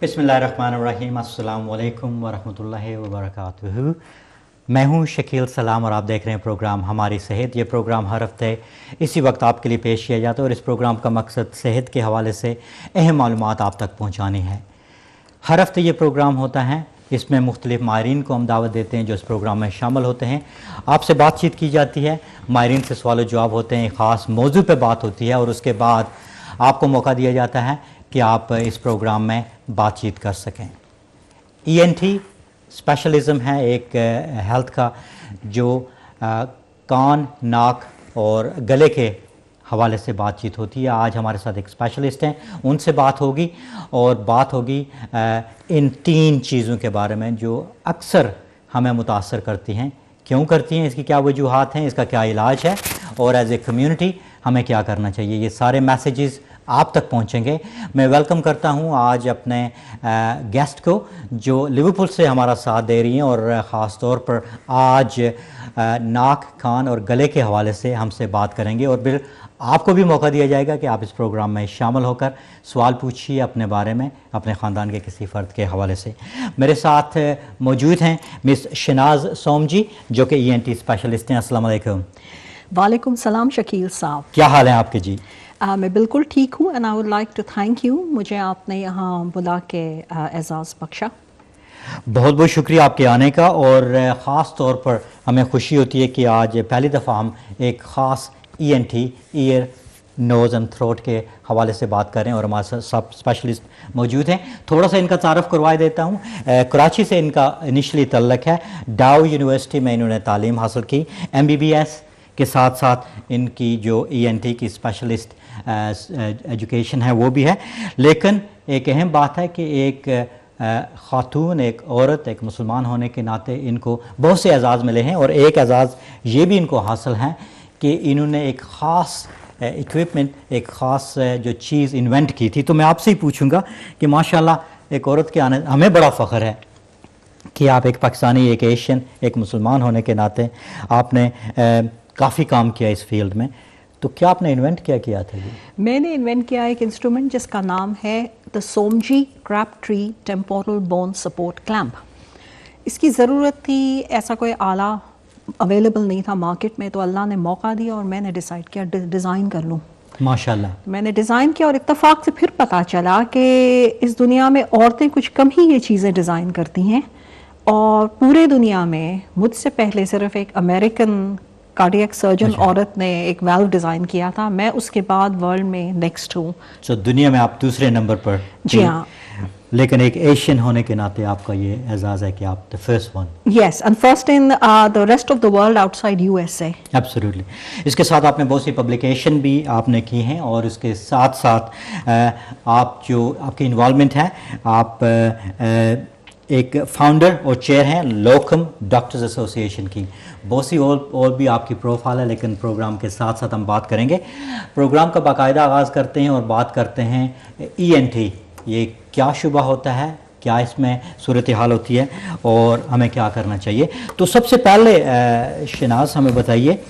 बिस्मिल्लाहिर्रहमानिर्रहीम, अस्सलाम वालेकुम वरहमतुल्लाहि वबरकातुहू। मैं हूं शकील सलाम और आप देख रहे हैं प्रोग्राम हमारी सेहत। ये प्रोग्राम हर हफ्ते इसी वक्त आपके लिए पेश किया जाता है और इस प्रोग्राम का मकसद सेहत के हवाले से अहम मालूमात आप तक पहुंचानी है। हर हफ्ते ये प्रोग्राम होता है, इसमें मुख्तलिफ माहिरीन को हम दावत देते हैं जो इस प्रोग्राम में शामिल होते हैं। आपसे बातचीत की जाती है, माहिरीन से सवाल जवाब होते हैं, ख़ास मौजू पर बात होती है और उसके बाद आपको मौका दिया जाता है कि आप इस प्रोग्राम में बातचीत कर सकें। ENT स्पेशलिज़म है एक हेल्थ का जो कान, नाक और गले के हवाले से बातचीत होती है। आज हमारे साथ एक स्पेशलिस्ट हैं, उनसे बात होगी और बात होगी इन 3 चीज़ों के बारे में जो अक्सर हमें मुतासर करती हैं। क्यों करती हैं, इसकी क्या वजूहात हैं, इसका क्या इलाज है और एज ए कम्युनिटी हमें क्या करना चाहिए, ये सारे मैसेजेस आप तक पहुंचेंगे। मैं वेलकम करता हूं आज अपने गेस्ट को जो लिवरपूल से हमारा साथ दे रही हैं और ख़ास तौर पर आज नाक, कान और गले के हवाले से हमसे बात करेंगे और फिर आपको भी मौका दिया जाएगा कि आप इस प्रोग्राम में शामिल होकर सवाल पूछिए अपने बारे में, अपने ख़ानदान के किसी फ़र्द के हवाले से। मेरे साथ मौजूद हैं मिस शनाज सोम जी जो कि ENT स्पेशलिस्ट हैं। अस्सलाम वालेकुम। वालेकुम सलाम शकील साहब, क्या हाल है आपके जी? मैं बिल्कुल ठीक हूँ and I would like to thank you, मुझे आपने यहाँ बुला के एजाज़ बख्शा। बहुत बहुत शुक्रिया आपके आने का और ख़ास तौर पर हमें खुशी होती है कि आज पहली दफ़ा हम एक ख़ास ENT ear, nose and throat के हवाले से बात कर रहे हैं और हमारे साथ सब स्पेशलिस्ट मौजूद हैं। थोड़ा सा इनका तारफ़ करवा देता हूँ। कराची से इनका इनिशली तल्लक है, डाउ यूनिवर्सिटी में इन्होंने तालीम हासिल की, MBBS के साथ साथ इनकी जो ENT की स्पेशलिस्ट एजुकेशन है वो भी है। लेकिन एक अहम बात है कि एक ख़ातून, एक औरत, एक मुसलमान होने के नाते इनको बहुत से एजाज़ मिले हैं और एक एजाज़ ये भी इनको हासिल है कि इन्होंने एक ख़ास इक्विपमेंट, एक ख़ास जो चीज़ इन्वेंट की थी। तो मैं आपसे ही पूछूंगा कि माशाल्लाह एक औरत के आने हमें बड़ा फ़ख्र है कि आप एक पाकिस्तानी, एक एशियन, एक मुसलमान होने के नाते आपने काफ़ी काम किया इस फील्ड में। तो क्या आपने इन्वेंट किया था जी? मैंने इन्वेंट किया एक इंस्ट्रूमेंट जिसका नाम है the Somji Crabtree temporal bone support clamp. इसकी ज़रूरत थी, ऐसा कोई आला अवेलेबल नहीं था मार्केट में, तो अल्लाह ने मौका दिया और मैंने डिसाइड किया डिज़ाइन कर लूँ। माशाल्लाह मैंने डिज़ाइन किया और इत्तेफाक से फिर पता चला कि इस दुनिया में औरतें कुछ कम ही ये चीज़ें डिज़ाइन करती हैं और पूरे दुनिया में मुझसे पहले सिर्फ एक अमेरिकन कार्डियक सर्जन औरत ने एक वाल्व डिज़ाइन किया था। मैं उसके बाद वर्ल्ड में नेक्स्ट हूँ। तो दुनिया में आप दूसरे नंबर पर? जी हाँ। लेकिन एक एशियन होने के नाते आपका ये एजाज़ है कि आप the first one. Yes, and first in the rest of the world outside USA। Absolutely. इसके साथ आपने बहुत सी पब्लिकेशन भी आपने की हैं और इसके साथ साथ आप जो आपकी इन्वॉल्वमेंट है, आप एक फाउंडर और चेयर हैं लोकम डॉक्टर्स एसोसिएशन की। बहुत सी और भी आपकी प्रोफाइल है, लेकिन प्रोग्राम के साथ साथ हम बात करेंगे। प्रोग्राम का बाकायदा आगाज़ करते हैं और बात करते हैं ENT, ये क्या शुबा होता है, क्या इसमें सूरत हाल होती है और हमें क्या करना चाहिए। तो सबसे पहले शनाज हमें बताइए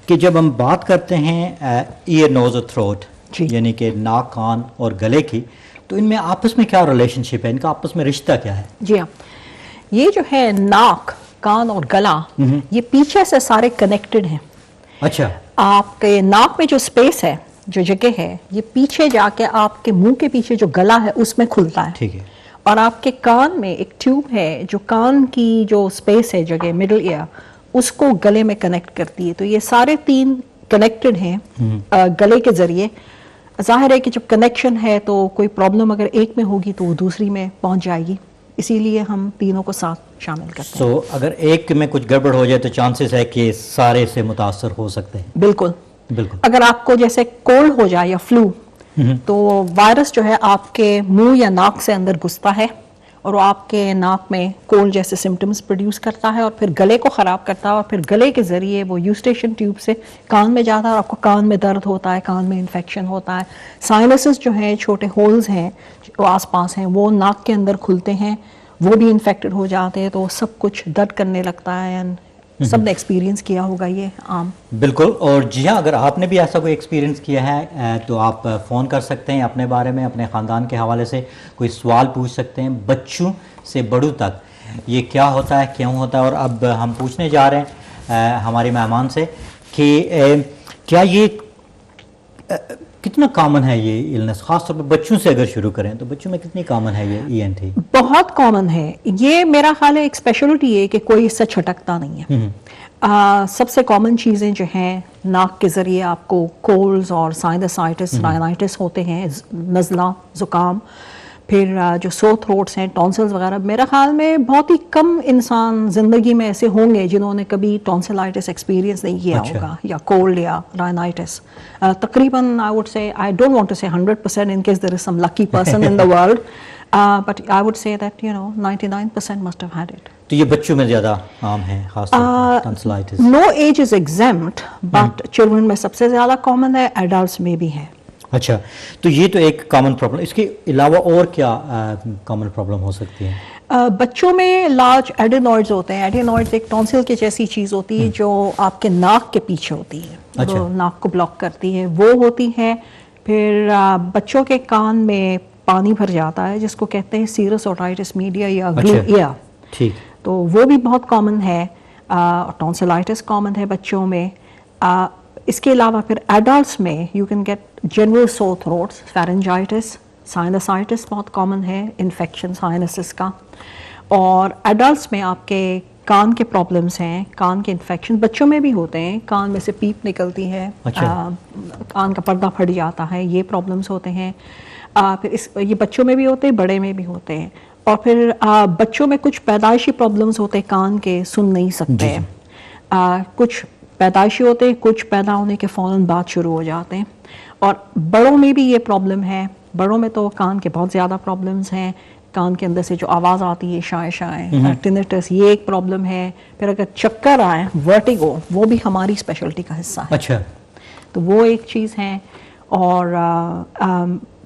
कि जब हम बात करते हैं ईयर, नोज़ और थ्रोट, यानी कि नाक, कान और गले की, तो इनमें आपस में क्या रिलेशनशिप है, इनका आपस में रिश्ता क्या है? जी हाँ, ये जो है नाक, कान और गला, ये पीछे से सारे कनेक्टेड हैं। अच्छा। आपके नाक में जो स्पेस है, जो जगह है, ये पीछे जाके आपके मुंह के पीछे जो गला है उसमें खुलता है। ठीक है। और आपके कान में एक ट्यूब है जो कान की जो स्पेस है, जगह मिडिल ईयर, उसको गले में कनेक्ट करती है। तो ये सारे 3 कनेक्टेड हैं गले के जरिए। जाहिर है कि जब कनेक्शन है तो कोई प्रॉब्लम अगर एक में होगी तो वो दूसरी में पहुंच जाएगी, इसीलिए हम तीनों को साथ शामिल करते हैं। अगर एक में कुछ गड़बड़ हो जाए तो चांसेस है कि सारे से मुतासर हो सकते हैं। बिल्कुल बिल्कुल। अगर आपको जैसे कोल्ड हो जाए या फ्लू, तो वायरस जो है आपके मुंह या नाक से अंदर घुसता है और वो आपके नाक में कोल्ड जैसे सिम्टम्स प्रोड्यूस करता है और फिर गले को ख़राब करता है और फिर गले के ज़रिए वो यूस्टेशन ट्यूब से कान में जाता है और आपको कान में दर्द होता है, कान में इन्फेक्शन होता है। साइनसेस जो हैं, छोटे होल्स हैं जो आसपास हैं, वो नाक के अंदर खुलते हैं, वो भी इन्फेक्टेड हो जाते हैं, तो सब कुछ दर्द करने लगता है एंड سب نے ایکسپیرینس کیا ہوگا یہ عام. بالکل. اور جی ہاں، اگر آپ نے بھی ایسا کوئی ایکسپیرینس کیا ہے تو آپ فون کر سکتے ہیں اپنے بارے میں، اپنے خاندان کے حوالے سے کوئی سوال پوچھ سکتے ہیں، بچوں سے بڑوں تک یہ کیا ہوتا ہے، کیوں ہوتا ہے. اور اب ہم پوچھنے جا رہے ہیں ہمارے مہمان سے کہ کیا یہ کتنا کامن ہے یہ النس، خاص طور پہ بچوں سے اگر شروع کریں تو بچوں میں کتنی کامن ہے یہ ENT؟ بہت کامن ہے یہ. میرا خیال ہے ایک اسپیشلٹی ہے کہ کوئی اس سے چھٹکتا نہیں ہے. سب سے کامن چیزیں جو ہیں ناک کے ذریعے آپ کو کولز اور سائنسائٹس رائنائٹس ہوتے ہیں، نزلہ، زکام. پھر جو سو تھروٹس ہیں، ٹونسلز وغیرہ. میرا خیال میں بہت ہی کم انسان زندگی میں ایسے ہوں گے جنہوں نے کبھی ٹونسلائٹس ایکسپیرینس نہیں کیا ہوگا، یا کولڈ یا رائنائٹس. تقریباً I would say, I don't want to say 100% in case there is some lucky person in the world, but I would say that 99% must have had it. تو یہ بچوں میں زیادہ عام ہے خاص طور پر tonsillitis? No age is exempt, but children میں سب سے زیادہ کامن ہے، ایڈلٹس میں بھی ہے. اچھا، تو یہ تو ایک کامن پرابلم. اس کے علاوہ اور کیا کامن پرابلم ہو سکتی ہے؟ بچوں میں لارج ایڈینوائڈز ہوتے ہیں. ایڈینوائڈز ایک ٹونسل کی جیسی چیز ہوتی ہے جو آپ کے ناک کے پیچھے ہوتی ہے، جو ناک کو بلاک کرتی ہے، وہ ہوتی ہے. پھر بچوں کے کان میں پانی بھر جاتا ہے جس کو کہتے ہیں سیرس اوٹائٹس میڈیا یا گلوئیا. ٹھیک. تو وہ بھی بہت کامن ہے. ٹونسلائٹس کامن ہے بچوں میں. اس کے علاوہ پھر ایڈلٹس میں یو کین گیٹ جنرل سور تھروٹس، فیرنجائٹس، سائنسائٹس بہت کامن ہے، انفیکشن سائنسز کا. اور ایڈلٹس میں آپ کے کان کے پرابلمس ہیں، کان کے انفیکشن بچوں میں بھی ہوتے ہیں، کان میں سے پیپ نکلتی ہے، کان کا پردہ پھٹ جاتا ہے، یہ پرابلمس ہوتے ہیں. پھر یہ بچوں میں بھی ہوتے ہیں، بڑے میں بھی ہوتے ہیں. اور پھر بچوں میں کچھ پیدائشی پرابلمس ہوتے ہیں، کان کے سن نہیں سکتے. کچھ پیدائشی ہوتے ہیں، کچھ پیدا ہونے کے فوراً بعد شروع ہو جاتے ہیں. اور بڑوں میں بھی یہ پرابلم ہے. بڑوں میں تو کان کے بہت زیادہ پرابلمس ہیں. کان کے اندر سے جو آواز آتی ہے شائیں شائیں، ٹینیٹس، یہ ایک پرابلم ہے. پھر اگر چکر آئے، ورٹیگو، وہ بھی ہماری اسپیشلٹی کا حصہ ہے. اچھا، تو وہ ایک چیز ہے. اور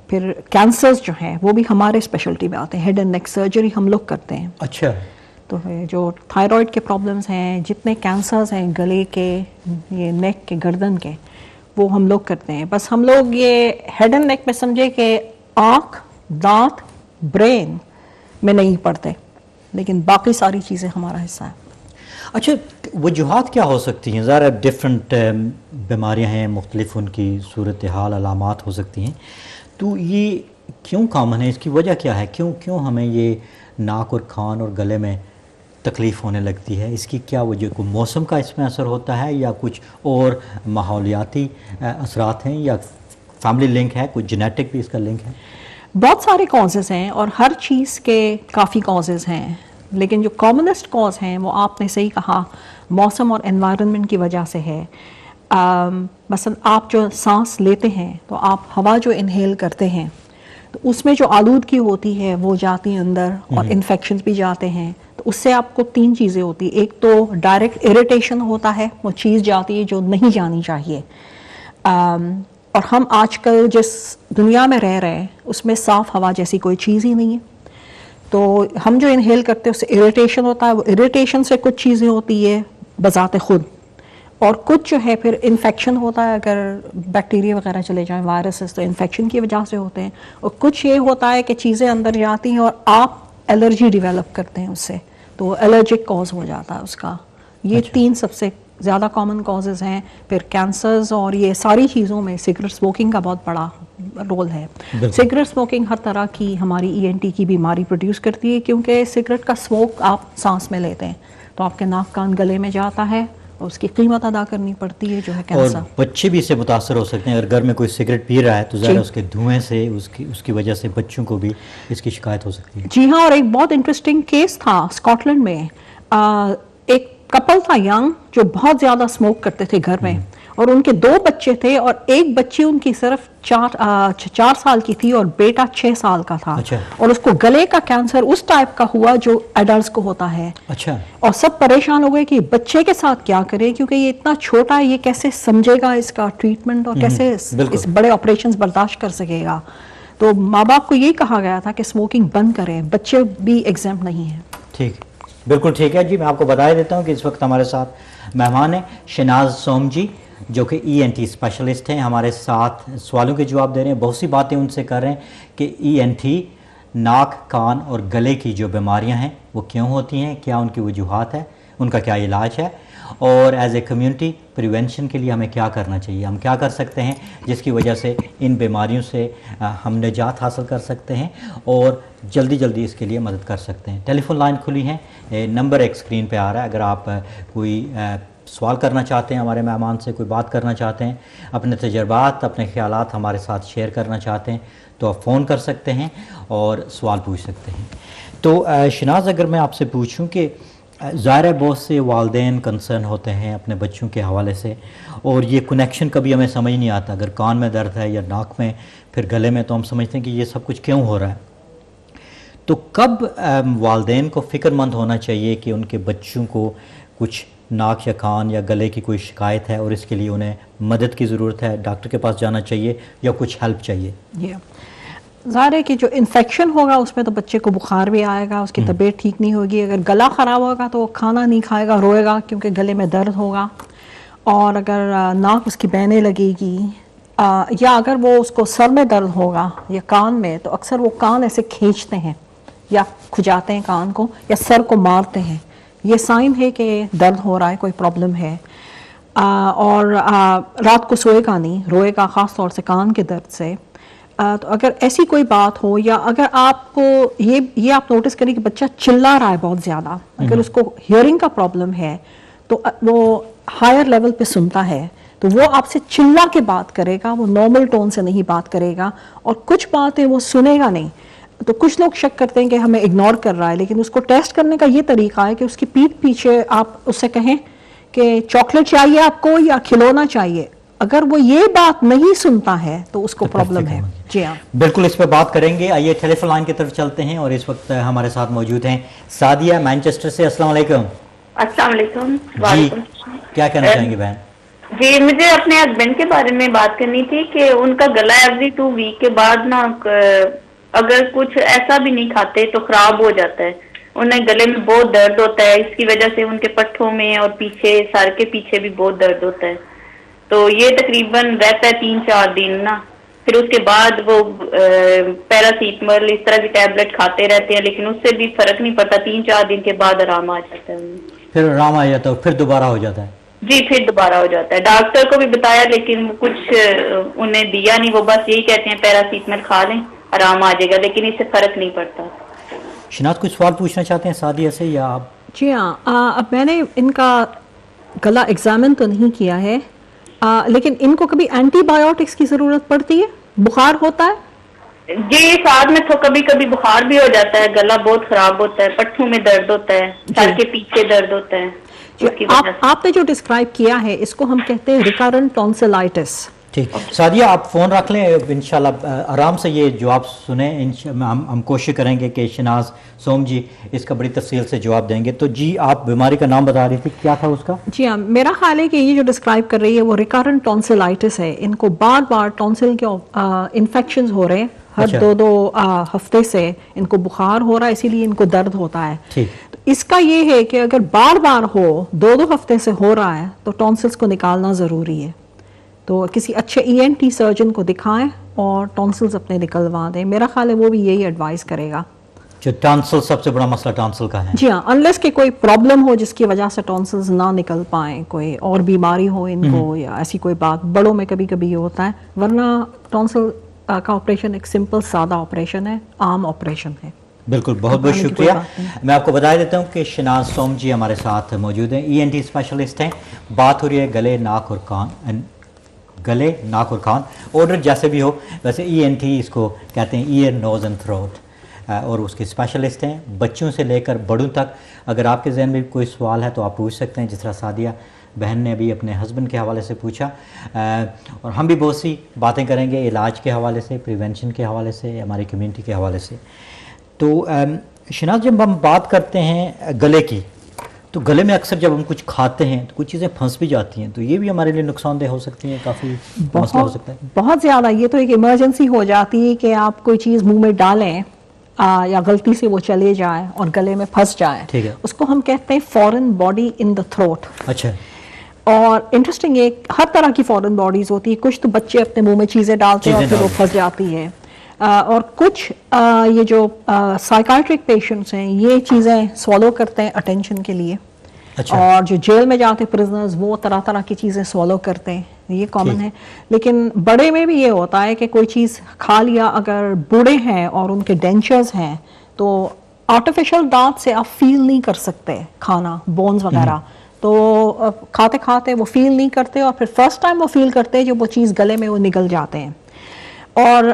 پھر کینسرز جو ہیں وہ بھی ہمارے اسپیشلٹی میں آتے ہیں. ہیڈ اینڈ نیک سرجری ہم لوگ کرتے ہیں. اچھا. تو جو تھائرائڈ کے پرابلمس ہیں، جتنے کینسرز ہیں گلے کے، یہ نیک کے، گردن کے، وہ ہم لوگ کرتے ہیں. بس ہم لوگ یہ ہیڈ اینڈ نیک میں سمجھے کہ آنکھ، دانت، برین میں نہیں پڑتے، لیکن باقی ساری چیزیں ہمارا حصہ ہے. اچھا، وجوہات کیا ہو سکتی ہیں؟ ظاہر ڈفرینٹ بیماریاں ہیں، مختلف ان کی صورتحال، علامات ہو سکتی ہیں. تو یہ کیوں کامن ہے؟ اس کی وجہ کیا ہے؟ کیوں ہمیں یہ ناک اور کان اور گلے میں تکلیف ہونے لگتی ہے؟ اس کی کیا وجہ؟ کوئی موسم کا اس میں اثر ہوتا ہے، یا کچھ اور ماحولیاتی اثرات ہیں، یا فیملی لنک ہے، کوئی جینیٹک بھی اس کا لنک ہے؟ بہت سارے کازز ہیں اور ہر چیز کے کافی کازز ہیں، لیکن جو کامنسٹ کاز ہیں وہ آپ نے صحیح کہا، موسم اور انوائرنمنٹ کی وجہ سے ہے. مثلا آپ جو سانس لیتے ہیں تو آپ ہوا جو انہیل کرتے ہیں تو اس میں جو آلودگی ہوتی ہے وہ جاتی ہے اندر، اور انفیکشنز بھی جاتے ہیں. تو اس سے آپ کو تین چیزیں ہوتی ہیں. ایک تو ڈائریکٹ اریٹیشن ہوتا ہے، وہ چیز جاتی ہے جو نہیں جانی چاہیے. اور ہم آج کل جس دنیا میں رہ رہے ہیں اس میں صاف ہوا جیسی کوئی چیز ہی نہیں ہے. تو ہم جو انہیل کرتے ہیں اس سے اریٹیشن ہوتا ہے. وہ اریٹیشن سے کچھ چیزیں ہوتی ہے بذات خود، اور کچھ جو ہے پھر انفیکشن ہوتا ہے. اگر بیکٹیریا وغیرہ چلے جائیں، وائرسز، تو انفیکشن کی وجہ سے ہوتے ہیں. اور کچھ یہ ہوتا ہے کہ چیزیں اندر جاتی ہیں اور آپ الرجی ڈیولپ کرتے ہیں اس سے، تو وہ الرجک کاز ہو جاتا ہے اس کا. یہ تین سب سے زیادہ کامن کازز ہیں. پھر کینسرز اور یہ ساری چیزوں میں سگریٹ اسموکنگ کا بہت بڑا رول ہے. سگریٹ اسموکنگ ہر طرح کی ہماری ENT کی بیماری پروڈیوس کرتی ہے، کیونکہ سگریٹ کا اسموک آپ سانس میں لیتے ہیں تو آپ کے ناک کان گلے میں جاتا ہے، اور اس کی قیمت ادا کرنی پڑتی ہے جو ہے کینسر. اور بچے بھی اس سے متاثر ہو سکتے ہیں. اگر گھر میں کوئی سگریٹ پی رہا ہے تو ظاہر اس کے دھوئیں سے، اس کی وجہ سے بچوں کو بھی اس کی شکایت ہو سکتی ہے. جی ہاں. اور ایک بہت انٹرسٹنگ کیس تھا اسکاٹ لینڈ میں. ایک کپل تھا ینگ جو بہت زیادہ اسموک کرتے تھے گھر میں، اور ان کے 2 بچے تھے، اور ایک بچی ان کی صرف 4 سال کی تھی اور بیٹا 6 سال کا تھا. اور اس کو گلے کا کینسر اس ٹائپ کا ہوا جو ایڈلٹس کو ہوتا ہے. اور سب پریشان ہو گئے کہ بچے کے ساتھ کیا کریں، کیونکہ یہ اتنا چھوٹا ہے، یہ کیسے سمجھے گا اس کا ٹریٹمنٹ، اور کیسے اس بڑے آپریشنز برداشت کر سکے گا. تو ماں باپ کو یہ کہا گیا تھا کہ اسموکنگ بند کریں. بچے بھی ایگزمپٹ نہیں ہیں. ٹھیک. بالکل ٹھیک ہے جی. میں آپ کو بتا دیتا ہوں کہ اس وقت ہمارے ساتھ مہمان ہیں شہناز سوم جی جو کہ ENT اسپیشلسٹ ہیں, ہمارے ساتھ سوالوں کے جواب دے رہے ہیں. بہت سی باتیں ان سے کر رہے ہیں کہ ENT ناک, کان اور گلے کی جو بیماریاں ہیں وہ کیوں ہوتی ہیں, کیا ان کی وجوہات ہے, ان کا کیا علاج ہے, اور ایز اے کمیونٹی پریونشن کے لیے ہمیں کیا کرنا چاہیے, ہم کیا کر سکتے ہیں جس کی وجہ سے ان بیماریوں سے ہم نجات حاصل کر سکتے ہیں اور جلدی جلدی اس کے لیے مدد کر سکتے ہیں. ٹیلی فون لائن کھلی ہیں, نمبر ایک اسکرین پہ آ رہا ہے. اگر آپ کوئی سوال کرنا چاہتے ہیں, ہمارے مہمان سے کوئی بات کرنا چاہتے ہیں, اپنے تجربات, اپنے خیالات ہمارے ساتھ شیئر کرنا چاہتے ہیں, تو آپ فون کر سکتے ہیں اور سوال پوچھ سکتے ہیں. تو شہناز, اگر میں آپ سے پوچھوں کہ ظاہر ہے بہت سے والدین کنسرن ہوتے ہیں اپنے بچوں کے حوالے سے, اور یہ کنیکشن کبھی ہمیں سمجھ نہیں آتا, اگر کان میں درد ہے یا ناک میں, پھر گلے میں, تو ہم سمجھتے ہیں کہ یہ سب کچھ کیوں ہو رہا ہے. تو کب والدین کو فکر مند ہونا چاہیے کہ ان کے بچوں کو کچھ ناک یا کان یا گلے کی کوئی شکایت ہے اور اس کے لیے انہیں مدد کی ضرورت ہے, ڈاکٹر کے پاس جانا چاہیے یا کچھ ہیلپ چاہیے؟ ظاہر ہے کہ جو انفیکشن ہوگا اس میں تو بچے کو بخار بھی آئے گا, اس کی طبیعت ٹھیک نہیں ہوگی. اگر گلا خراب ہوگا تو وہ کھانا نہیں کھائے گا, روئے گا کیونکہ گلے میں درد ہوگا. اور اگر ناک اس کی بہنے لگے گی, یا اگر وہ اس کو سر میں درد ہوگا یا کان میں, تو اکثر وہ کان ایسے کھینچتے ہیں یا کھجاتے ہیں کان کو, یا سر کو مارتے ہیں. یہ سائن ہے کہ درد ہو رہا ہے, کوئی پرابلم ہے. اور رات کو سوئے گا نہیں, روئے گا, خاص طور سے کان کے درد سے. تو اگر ایسی کوئی بات ہو, یا اگر آپ کو یہ آپ نوٹس کریں کہ بچہ چلا رہا ہے بہت زیادہ, اگر اس کو ہیئرنگ کا پرابلم ہے تو وہ ہائر لیول پہ سنتا ہے, تو وہ آپ سے چلا کے بات کرے گا, وہ نارمل ٹون سے نہیں بات کرے گا, اور کچھ باتیں وہ سنے گا نہیں. تو کچھ لوگ شک کرتے ہیں کہ ہمیں اگنور کر رہا ہے, لیکن اس کو ٹیسٹ کرنے کا یہ طریقہ ہے کہ اس کی پیٹھ پیچھے آپ اس سے کہیں کہ چاکلیٹ چاہیے آپ کو یا کھلونا چاہیے. اگر وہ یہ بات نہیں سنتا ہے تو اس کو پرابلم ہے. جی ہاں, بالکل اس پہ بات کریں گے. آئیے ٹیلی فون لائن کی طرف چلتے ہیں, اور اس وقت ہمارے ساتھ موجود ہیں سعدیہ مینچسٹر سے. السلام علیکم. السلام علیکم. جی, کیا کہنا چاہیں گے بہن؟ جی, مجھے اپنے ہسبینڈ کے بارے میں بات کرنی تھی کہ ان کا گلا ایوری 2 ویک کے بعد نا, اگر کچھ ایسا بھی نہیں کھاتے تو خراب ہو جاتا ہے. انہیں گلے میں بہت درد ہوتا ہے, اس کی وجہ سے ان کے پٹھوں میں اور پیچھے, سر کے پیچھے بھی بہت درد ہوتا ہے. تو یہ تقریباً رہتا ہے 3-4 دن نا. پھر اس کے بعد وہ پیراسیٹامول اس طرح کی ٹیبلٹ کھاتے رہتے ہیں, لیکن اس سے بھی فرق نہیں پڑتا. 3-4 دن کے بعد آرام آ جاتا ہے. پھر آرام آ جاتا ہے, پھر دوبارہ ہو جاتا ہے؟ جی, پھر دوبارہ ہو جاتا ہے. ڈاکٹر کو بھی بتایا لیکن کچھ انہیں دیا نہیں, وہ بس یہی کہتے ہیں پیراسیٹامول کھا لیں آرام آ جائے گا, لیکن اس سے فرق نہیں پڑتا. شہناز کوئی سوال پوچھنا چاہتے ہیں سعدیہ سے یا آپ؟ جی ہاں, اب میں نے ان کا گلا ایگزامن تو نہیں کیا ہے, لیکن ان کو کبھی اینٹی بایوٹکس کی ضرورت پڑتی ہے؟ بخار ہوتا ہے؟ جی, ساتھ میں تو کبھی کبھی بخار بھی ہو جاتا ہے, گلا بہت خراب ہوتا ہے, پٹھوں میں درد ہوتا ہے, سر کے پیچھے درد ہوتا ہے. آپ نے جو ڈسکرائب کیا ہے اس کو ہم کہتے ہیں ریکارنٹ ٹونسلائٹس. ٹھیک, سعدیہ آپ فون رکھ لیں, انشاءاللہ آرام سے یہ جواب سنیں. ہم کوشش کریں گے کہ شہناز سوم جی اس کا بڑی تفصیل سے جواب دیں گے. تو جی, آپ بیماری کا نام بتا رہی تھی, کیا تھا اس کا؟ جی ہاں, میرا خیال ہے کہ یہ جو ڈسکرائب کر رہی ہے وہ ریکارنٹ ٹونسلائٹس ہے. ان کو بار بار ٹونسل کے انفیکشنز ہو رہے ہیں, ہر 2 ہفتے سے ان کو بخار ہو رہا ہے, اسی لیے ان کو درد ہوتا ہے. ٹھیک, اس کا یہ ہے کہ اگر بار بار ہو, 2 ہفتے سے ہو رہا ہے, تو ٹونسلز کو نکالنا ضروری ہے. تو کسی اچھے ENT سرجن کو دکھائیں اور ٹونسلز اپنے نکلوا دیں. میرا خیال ہے وہ بھی یہی ایڈوائز کرے گا. جو ٹانسل, سب سے بڑا مسئلہ ٹانسل کا ہے. جی ہاں, انلیس کہ کوئی پرابلم ہو جس کی وجہ سے ٹونسلز نہ نکل پائیں, کوئی اور بیماری ہو ان کو یا ایسی کوئی بات. بڑوں میں کبھی کبھی یہ ہوتا ہے, ورنہ ٹونسل کا آپریشن ایک سمپل سادہ آپریشن ہے, عام آپریشن ہے. بالکل, بہت بہت شکریہ. میں آپ کو بتا دیتا ہوں کہ شہناز سوم جی ہمارے ساتھ موجود ہیں, ENT اسپیشلسٹ ہیں. بات ہو رہی ہے گلے, ناک اور کان, گلے, ناک اور کان, آرڈر جیسے بھی ہو, ویسے ENT اس کو کہتے ہیں ایئر, نوز اینڈ تھروٹ, اور اس کے اسپیشلسٹ ہیں بچوں سے لے کر بڑوں تک. اگر آپ کے ذہن میں کوئی سوال ہے تو آپ پوچھ سکتے ہیں, جس طرح سعدیہ بہن نے ابھی اپنے ہسبینڈ کے حوالے سے پوچھا, اور ہم بھی بہت سی باتیں کریں گے علاج کے حوالے سے, پریونشن کے حوالے سے, ہماری کمیونٹی کے حوالے سے. تو شہناز, جب ہم بات کرتے ہیں گلے کی, تو گلے میں اکثر جب ہم کچھ کھاتے ہیں تو کچھ چیزیں پھنس بھی جاتی ہیں, تو یہ بھی ہمارے لیے نقصان دہ ہو سکتی ہیں, کافی مسئلہ ہو سکتا ہے. بہت زیادہ, یہ تو ایک ایمرجنسی ہو جاتی ہے کہ آپ کوئی چیز منہ میں ڈالیں या गलती से वो चले जाए और गले में फंस जाए, ठीक है, उसको हम कहते हैं foreign body in the throat. अच्छा। और इंटरेस्टिंग है, हर तरह की फॉरेन बॉडीज होती है, कुछ तो बच्चे अपने मुंह में चीजें डालते हैं और फिर वो फंस जाती है, और कुछ ये जो साइकाट्रिक पेशेंट्स हैं ये चीजें स्वॉलो करते हैं अटेंशन के लिए। अच्छा। और जो जेल में जाते प्रिजनर्स वो तरह तरह की चीजें स्वॉलो करते हैं, ये कॉमन है। लेकिन बड़े में भी ये होता है कि कोई चीज खा लिया, अगर बूढ़े हैं और उनके डेंचर्स हैं तो आर्टिफिशियल दांत से आप फील नहीं कर सकते खाना, बोन्स वगैरह, तो खाते खाते वो फील नहीं करते और फिर फर्स्ट टाइम वो फील करते हैं जब वो चीज़ गले में वो निकल जाते हैं। और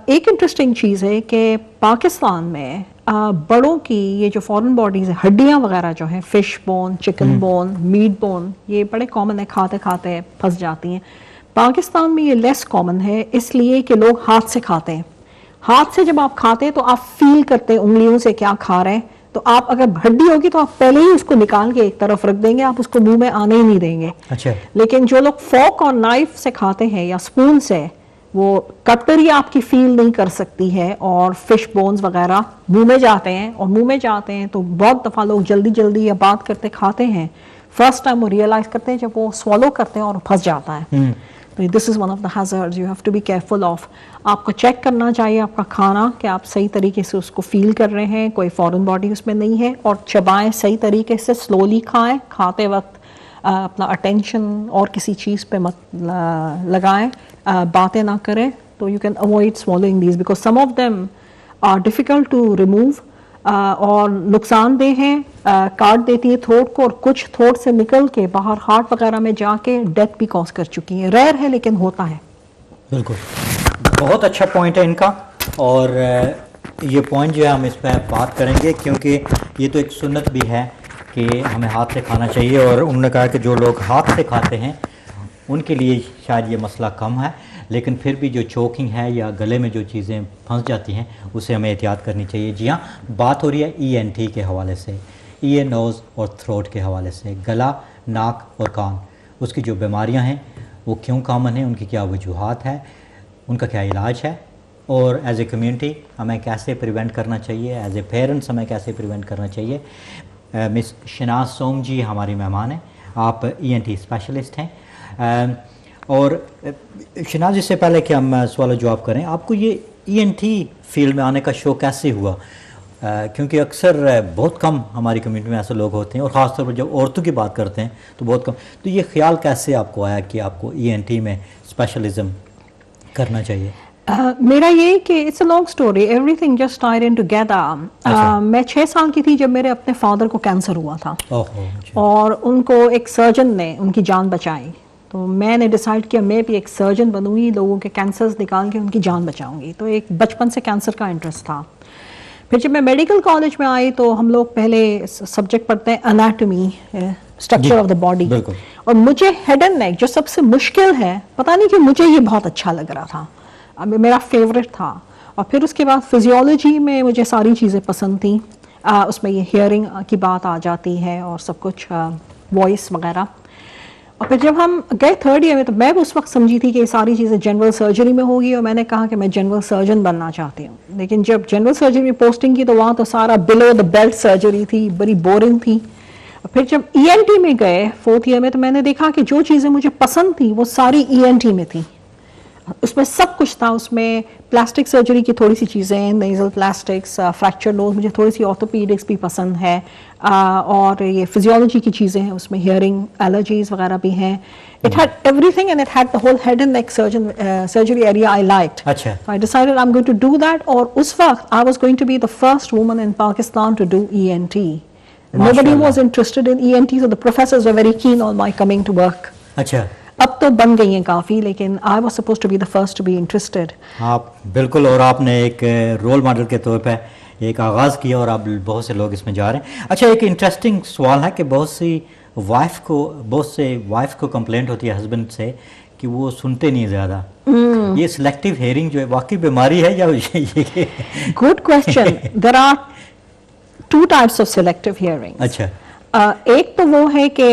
एक इंटरेस्टिंग चीज़ है कि पाकिस्तान में बड़ों की ये जो फॉरेन बॉडीज़ है, हड्डियाँ वगैरह जो हैं, fish bone, chicken bone, meat bone, ये बड़े कॉमन है, खाते खाते फंस जाती हैं। पाकिस्तान में ये लेस कॉमन है इसलिए कि लोग हाथ से खाते हैं। हाथ से जब आप खाते हैं तो आप फील करते हैं उंगलियों से क्या खा रहे हैं, तो आप अगर हड्डी होगी तो आप पहले ही उसको निकाल के एक तरफ रख देंगे, आप उसको मुंह में आने ही नहीं देंगे। अच्छा। लेकिन जो लोग फोक और नाइफ से खाते हैं या स्पून से, वो कटलरी आपकी फील नहीं कर सकती है और फिश बोन्स वगैरह मुंह में जाते हैं, और मुंह में जाते हैं तो बहुत दफ़ा लोग जल्दी जल्दी या बात करते खाते हैं, फर्स्ट टाइम वो रियलाइज करते हैं जब वो स्वॉलो करते हैं और फंस जाता है। तो this is one of the hazards you have to be careful of. आपको चेक करना चाहिए आपका खाना कि आप सही तरीके से उसको फील कर रहे हैं, कोई फॉरेन बॉडी उसमें नहीं है, और चबाएं सही तरीके से, स्लोली खाएं, खाते वक्त अपना अटेंशन और किसी चीज़ पे मत लगाएं, बातें ना करें, तो you can avoid swallowing these because some of them are difficult to remove और नुकसानदेह हैं, काट देती है थ्रोट को, और कुछ थ्रोट से निकल के बाहर हार्ट वगैरह में जाके डेथ भी कॉज कर चुकी है। रेयर है लेकिन होता है। बिल्कुल, बहुत अच्छा पॉइंट है इनका, और ये पॉइंट जो है हम इस पर बात करेंगे क्योंकि ये तो एक सुन्नत भी है कि हमें हाथ से खाना चाहिए, और उन्होंने कहा कि जो लोग हाथ से खाते हैं उनके लिए शायद ये मसला कम है, लेकिन फिर भी जो चोकिंग है या गले में जो चीज़ें फंस जाती हैं उससे हमें एहतियात करनी चाहिए। जी हाँ, बात हो रही है ENT के हवाले से, ईयर, नोज़ और थ्रोट के हवाले से, गला, नाक और कान, उसकी जो बीमारियां हैं वो क्यों कॉमन है, उनकी क्या वजूहात है, उनका क्या इलाज है, और एज ए कम्युनिटी हमें कैसे प्रिवेंट करना चाहिए, एज ए पेरेंट्स हमें कैसे प्रिवेंट करना चाहिए। मिस शनाज सोम जी हमारी मेहमान हैं, आप ENT स्पेशलिस्ट हैं, और शनाज इससे पहले कि हम सवाल जवाब करें, आपको ये ENT फील्ड में आने का शौक़ कैसे हुआ? क्योंकि अक्सर बहुत कम हमारी कम्युनिटी में ऐसे लोग होते हैं, और ख़ासतौर पर जब औरतों की बात करते हैं तो बहुत कम, तो ये ख्याल कैसे आपको आया कि आपको ENT में स्पेशलिज्म करना चाहिए? मेरा ये कि it's a long story, everything just tied in together. मैं 6 साल की थी जब मेरे अपने फादर को कैंसर हुआ था, और उनको एक सर्जन ने उनकी जान बचाई, तो मैंने डिसाइड किया मैं भी एक सर्जन बनूंगी, लोगों के कैंसर्स निकाल के उनकी जान बचाऊंगी। तो एक बचपन से कैंसर का इंटरेस्ट था। फिर जब मैं मेडिकल कॉलेज में आई तो हम लोग पहले सब्जेक्ट पढ़ते हैं anatomy, structure of the body, और मुझे हेड एंड नेक जो सबसे मुश्किल है, पता नहीं कि मुझे ये बहुत अच्छा लग रहा था, मेरा फेवरेट था। और फिर उसके बाद फिजियोलॉजी में मुझे सारी चीज़ें पसंद थी, उसमें ये हियरिंग की बात आ जाती है और सब कुछ, वॉइस वगैरह। और फिर जब हम गए 3rd ईयर में तो मैं भी उस वक्त समझी थी कि ये सारी चीज़ें जनरल सर्जरी में होगी, और मैंने कहा कि मैं जनरल सर्जन बनना चाहती हूँ। लेकिन जब जनरल सर्जरी में पोस्टिंग की तो वहाँ तो सारा बिलो द बेल्ट सर्जरी थी, बड़ी बोरिंग थी। और फिर जब ENT में गए 4th ईयर में तो मैंने देखा कि जो चीज़ें मुझे पसंद थी वो सारी ENT में थी, उसमें सब कुछ था। उसमें प्लास्टिक सर्जरी की थोड़ी सी चीज़ें, नेजल प्लास्टिक्स, फ्रैक्चर नोज, मुझे थोड़ी सी ऑर्थोपीडिक्स भी पसंद है, और ये फिजियोलॉजी की चीज़ें हैं, उसमें हियरिंग, एलर्जीज वगैरह भी हैं। It had everything and it had the whole head and neck surgery area I liked. अच्छा। I decided I am going to do that, और उस वक्त I was going to be the first woman in Pakistan to do ENT. Nobody was interested in ENT, so the professors were very keen on my coming to work. अच्छा। अब तो बन गई हैं काफ़ी, लेकिन I was supposed to be the first to be interested. आप बिल्कुल, और आपने एक रोल मॉडल के तौर पे एक आगाज़ किया, और अब बहुत से लोग इसमें जा रहे हैं। अच्छा, एक इंटरेस्टिंग सवाल है कि बहुत से वाइफ को कंप्लेंट होती है हस्बैंड से कि वो सुनते नहीं ज़्यादा। ये सिलेक्टिव हेयरिंग जो है वाकई बीमारी है या ये? Good question. There are 2 types of selective hearing. अच्छा। एक तो वो है कि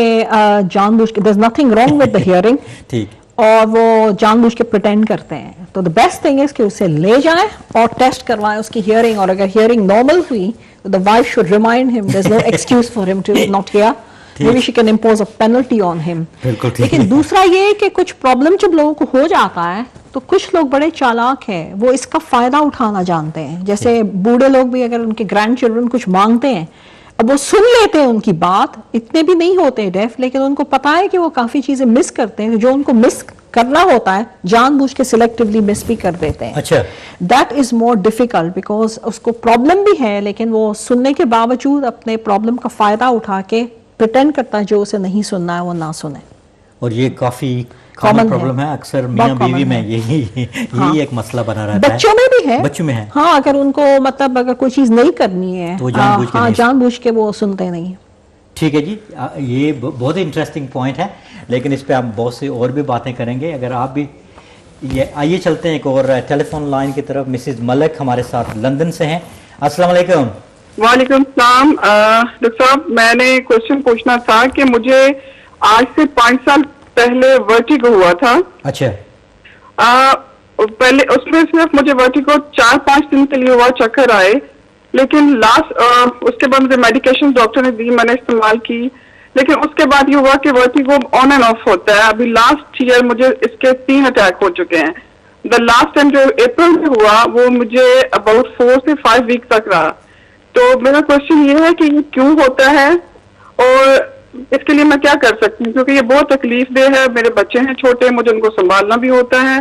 जानबूझ के, there is nothing wrong with the hearing, ठीक, اور وہ जानबूझ के pretend करते हैं. तो the best thing is कि उसे ले जाएं और टेस्ट करवाएं उसकी hearing, और अगर hearing normal हुई तो the wife should remind him there's no excuse for him to not hear. Maybe she can impose a penalty on him. लेकिन दूसरा ये कि कुछ प्रॉब्लम जब लोगों को हो जाता है तो कुछ लोग बड़े चालाक हैं, वो इसका फायदा उठाना जानते हैं. जैसे बूढ़े लोग भी अगर उनके ग्रैंड चिल्ड्रन कुछ मांगते हैं, अब वो सुन लेते हैं उनकी बात, इतने भी नहीं होते डेफ, लेकिन उनको पता है कि वो काफी चीजें मिस करते हैं, जो उनको मिस करना होता है जानबूझ के सिलेक्टिवली मिस भी कर देते हैं. अच्छा, that is more difficult because उसको प्रॉब्लम भी है, लेकिन वो सुनने के बावजूद अपने प्रॉब्लम का फायदा उठा के प्रिटेंड करता है जो उसे नहीं सुनना है वो ना सुने. और ये काफी कॉमन प्रॉब्लम है, अक्सर मियां बीवी में यही एक मसला बना रहता है. बच्चों में भी है, बच्चों में है. हाँ, अगर उनको मतलब अगर कोई चीज नहीं करनी है तो जानबूझ के वो सुनते नहीं. ठीक है जी, ये बहुत ही इंटरेस्टिंग पॉइंट है, लेकिन इस पे आप बहुत से और भी बातें करेंगे. अगर आप भी ये आइए चलते हैं एक और टेलीफोन लाइन की तरफ. मिसेज मलिक हमारे साथ लंदन से हैं. अस्सलाम वालेकुम. वालेकुम सलाम. डॉक्टर साहब, मैंने क्वेश्चन पूछना था कि मुझे आज से 5 साल पहले वर्टिगो हुआ था. अच्छा. पहले उसमें सिर्फ मुझे वर्टिगो 4-5 दिन के लिए हुआ, चक्कर आए, लेकिन लास्ट उसके बाद मुझे मेडिकेशन डॉक्टर ने दी, मैंने इस्तेमाल की, लेकिन उसके बाद ये हुआ कि वर्टिगो ऑन एंड ऑफ होता है. अभी लास्ट ईयर मुझे इसके 3 अटैक हो चुके हैं. द लास्ट टाइम जो अप्रैल में हुआ वो मुझे अबाउट 4 से 5 वीक तक रहा. तो मेरा क्वेश्चन ये है कि ये क्यों होता है और इसके लिए मैं क्या कर सकती हूँ, क्योंकि ये बहुत तकलीफ दे है. मेरे बच्चे हैं छोटे, मुझे उनको संभालना भी होता है,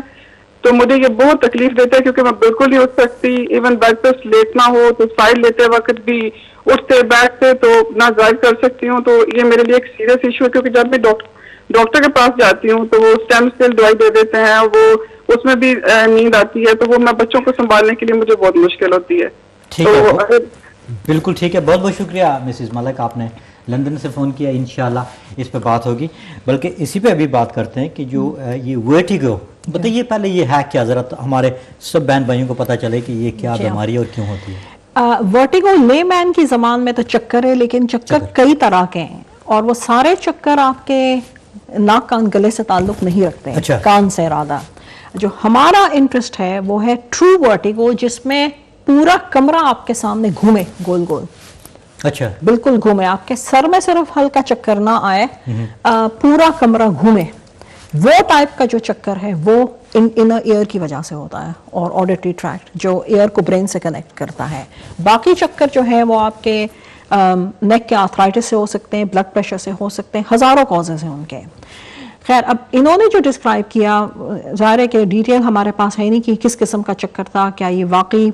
तो मुझे ये बहुत तकलीफ देता है क्योंकि मैं बिल्कुल नहीं उठ सकती. इवन बेड पे लेटना हो तो साइड लेते वक्त भी उठते बैठते तो ना ड्राइव कर सकती हूँ. तो ये मेरे लिए एक सीरियस इशू है, क्योंकि जब मैं डॉक्टर के पास जाती हूँ तो वो स्टेम सेल दवाई दे देते हैं, वो उसमें भी नींद आती है, तो वो मैं बच्चों को संभालने के लिए मुझे बहुत मुश्किल होती है. बिल्कुल ठीक है, बहुत बहुत शुक्रिया मिसेज मलिक, आपने लंदन से फ़ोन किया. इंशाल्लाह इस पे बात होगी. बल्कि इसी पे अभी बात करते हैं कि जो ये वर्टिगो, बताइए पहले ये है क्या, ज़रा हमारे सब बहन भाइयों को पता चले कि ये क्या बीमारी और क्यों होती है. वर्टिगो लेमैन की ज़बान में तो चक्कर है, लेकिन चक्कर कई तरह के हैं और वो सारे चक्कर आपके नाक कान गले से ताल्लुक नहीं रखते हैं. अच्छा. कान से इरादा. जो हमारा इंटरेस्ट है वो है ट्रू वर्टिगो, जिसमें पूरा कमरा आपके सामने घूमे गोल गोल. अच्छा. बिल्कुल घूमे, आपके सर में सिर्फ हल्का चक्कर ना आए, पूरा कमरा घूमे. वो टाइप का जो चक्कर है वो इनर ईयर की वजह से होता है और ऑडिटरी ट्रैक्ट जो ईयर को ब्रेन से कनेक्ट करता है. बाकी चक्कर जो है वो आपके नेक के आर्थराइटिस से हो सकते हैं, ब्लड प्रेशर से हो सकते हैं, हजारों कॉजेज हैं उनके. खैर, अब इन्होंने जो डिस्क्राइब किया, ज़ाहिर है कि डिटेल हमारे पास है नहीं कि किस किस्म का चक्कर था, क्या ये वाकई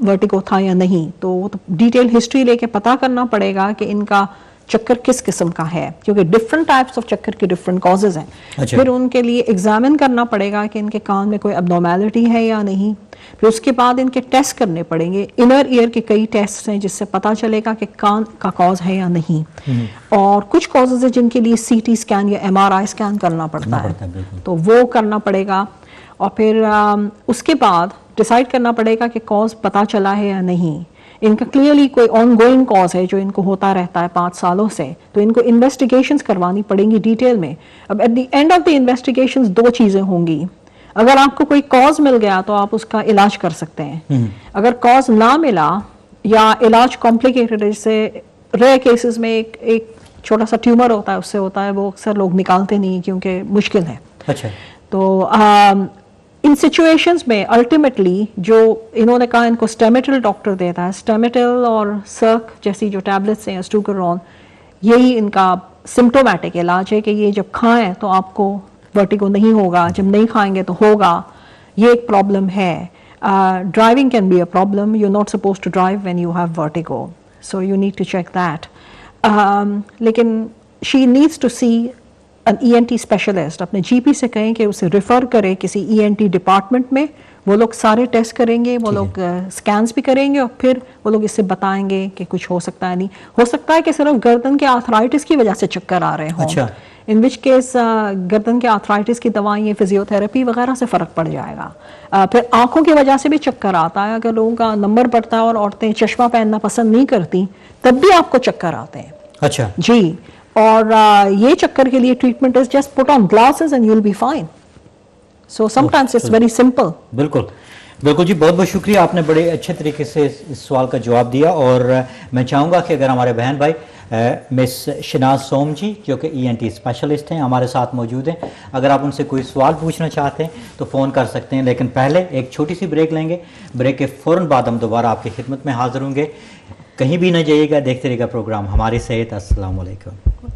वर्टिगो था या नहीं, तो डिटेल हिस्ट्री लेके पता करना पड़ेगा कि इनका चक्कर किस किस्म का है, क्योंकि डिफरेंट टाइप्स ऑफ चक्कर की डिफरेंट कॉजेज हैं. अच्छा. फिर उनके लिए एग्जामिन करना पड़ेगा कि इनके कान में कोई अबनॉर्मेलिटी है या नहीं. फिर उसके बाद इनके टेस्ट करने पड़ेंगे. इनर ईयर के कई टेस्ट हैं जिससे पता चलेगा कि कान का कॉज है या नहीं. और कुछ कॉजेज हैं जिनके लिए CT स्कैन या MRI स्कैन करना पड़ता है, तो वो करना पड़ेगा. और फिर उसके बाद डिसाइड करना पड़ेगा कि कॉज पता चला है या नहीं. इनका क्लियरली कोई ऑनगोइंग कॉज है जो इनको होता रहता है 5 सालों से, तो इनको इन्वेस्टिगेशंस करवानी पड़ेंगी डिटेल में. अब at the end of the investigations 2 चीज़ें होंगी. अगर आपको कोई कॉज मिल गया तो आप उसका इलाज कर सकते हैं. अगर कॉज ना मिला या इलाज कॉम्प्लिकेटेड है, जैसे रेयर केसेस में एक छोटा सा ट्यूमर होता है, उससे होता है, वो अक्सर लोग निकालते नहीं क्योंकि मुश्किल है. अच्छा. तो इन सिचुएशंस में अल्टीमेटली जो इन्होंने कहा इनको स्टेमिटल डॉक्टर देता है. स्टेमिटल और सर्क जैसी जो टैबलेट्स हैं, स्टूकरोन, यही इनका सिम्टोमेटिक इलाज है कि ये जब खाएं तो आपको वर्टिगो नहीं होगा, जब नहीं खाएंगे तो होगा. ये एक प्रॉब्लम है. Driving can be a problem. You are not supposed to drive when you have vertigo, so you need to check that. लेकिन she needs to see an ENT स्पेशलिस्ट. अपने GP से कहें कि उसे रेफर करे किसी ENT डिपार्टमेंट में. वो लोग सारे टेस्ट करेंगे, वो लोग स्कैन्स भी करेंगे और फिर वो लोग इससे बताएंगे कि कुछ हो सकता है नहीं. हो सकता है कि सिर्फ गर्दन के आर्थराइटिस की वजह से चक्कर आ रहे हों. अच्छा. इन विच केस गर्दन के आर्थराइटिस की दवाएं, फिजियोथेरेपी वगैरह से फ़र्क पड़ जाएगा. फिर आंखों की वजह से भी चक्कर आता है. अगर लोगों का नंबर बढ़ता है और औरतें चश्मा पहनना पसंद नहीं करती तब भी आपको चक्कर आते हैं. अच्छा. जी. और ये चक्कर के लिए treatment is just put on glasses and you will be fine. So sometimes it's very simple. बिल्कुल बिल्कुल जी, बहुत बहुत शुक्रिया, आपने बड़े अच्छे तरीके से इस सवाल का जवाब दिया। और मैं चाहूँगा कि अगर हमारे बहन भाई मिस शनाज सोम जी जो कि ENT स्पेशलिस्ट हैं हमारे साथ मौजूद हैं, अगर आप उनसे कोई सवाल पूछना चाहते हैं तो फ़ोन कर सकते हैं। लेकिन पहले एक छोटी सी ब्रेक लेंगे, ब्रेक के फ़ौरन बाद हम दोबारा आपकी खिदमत में हाज़िर होंगे। कहीं भी न जाइएगा, देखते रहिएगा प्रोग्राम हमारी सेहत। अस्सलाम वालेकुम।